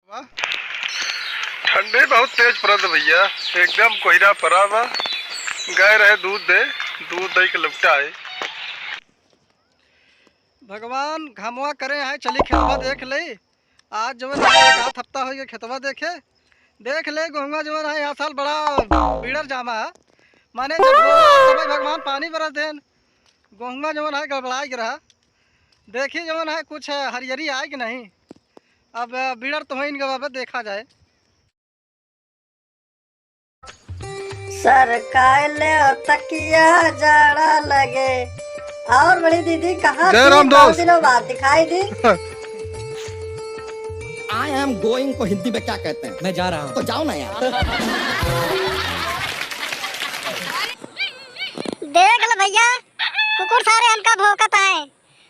ठंडी बहुत तेज पड़त भैया, एकदम कोहरा पड़ा बा। गाय रहे दूध दे के लपटा है। भगवान घमवा करे है, चली खेतवा देख ले। आज जो है एक आध हफ्ता हो गया खेतवा देख ले। गोंगा जो है यहाँ साल बड़ा बीड़र जामा है। माने जब समय भगवान पानी बरस देन गोंगा जो है गड़बड़ा गिरा। देखी जो है कुछ हरियरी आए कि नहीं। अब बीड़र तो इनके बाबत देखा जाए। सर काले तकिया जाड़ा लगे। और बड़ी दीदी कहाँ दिनों बाद दिखाई दी। आई एम गोइंग को हिंदी में क्या कहते हैं? मैं जा रहा हूँ। तो जाओ ना यार। देख लो भैया, कुकुर सारे हमका भौंकत है।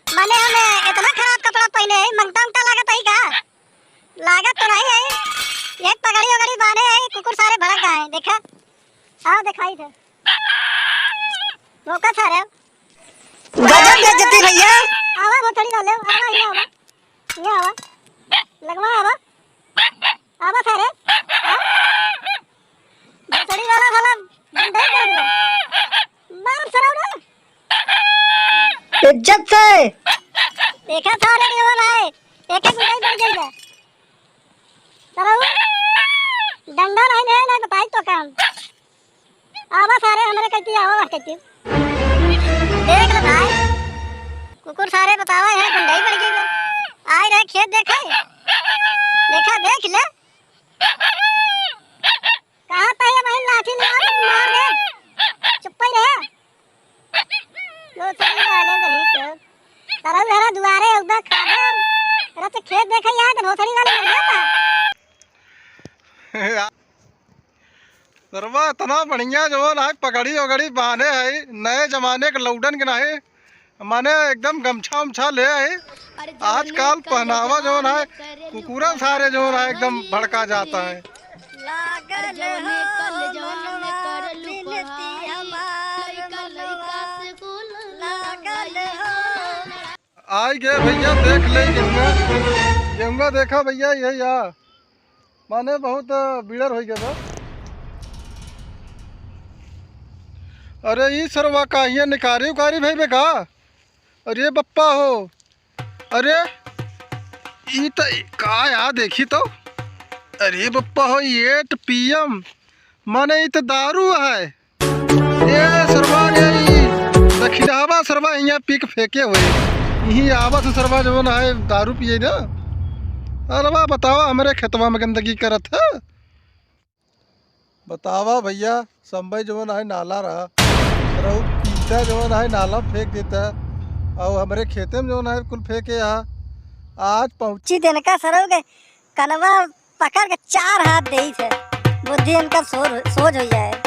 माने हमें इतना खराब कपड़ा पहने है, मंगता उंगता लागत है का? लागत तो नहीं है। एक पगड़ी वगड़ी बांधे है, कुकुर सारे भड़क गए। देखा? हाँ दिखाई थे। भौंकत सारे। गजब बेइज्जती भैया। आवा भोसड़ी वाले, आवा ये आवा। ये आवा। लगवा आवा। आवा सारे। भोसड़ी वाला डंडे कर दो। मार सराव ना। इज्जत से देखा सारे नहीं हो रहा है। एक गुटाई बढ़ जाएगा। सराव। डंडा नहीं बताई तो काम। आवा सारे हमारे कहती आवा कहती। देख लो भाई, कुकुर सारे बतावा है गुंडाई पड़ गई। आए रहे खेत देखा देख ले। कहाँ पे है भाई, लाठी मार दे। चुप ही रहे। लो चल वाले नहीं तो तरह जरा दुआरे उधर खा दे। रत खेत देखा यार तो भोसड़ी वाले मर जाता। सरवा इतना बढ़िया जो है पगड़ी वगड़ी बांधे है, नए जमाने के लौडन के नहीं माने एकदम गमछा उमछा ले है। आजकल पहनावा जो है कुकुरा सारे जो है एकदम भड़का जाता है। आई गए भैया, देख ले गेहूँगा देखा भैया, यही आ माने बहुत बीड़र हो गया। अरे ये सरवा का ये निकारी उकारी भाई बेका। अरे बप्पा हो, अरे ये तो का यार देखी तो। अरे बप्पा हो, ये तो पीएम माने ये तो दारू है। ये सरवा ये दखिलावा सरवा यहाँ पीक फेंके हुए यही आवा से सरवा जो है दारू पिए ना। अरे वाह बतावा, हमारे खेतवा में गंदगी करत है। बतावा भैया, संभई जो है नाला रहा पीता जो है नाला फेंक देता है और हमारे खेते में जो है कुल फेंके। यहाँ आज पहुँची दिन का सरो के कनवा पकड़ के 4 हाथ दे थे। बुद्धि इनका सोच हो जाए।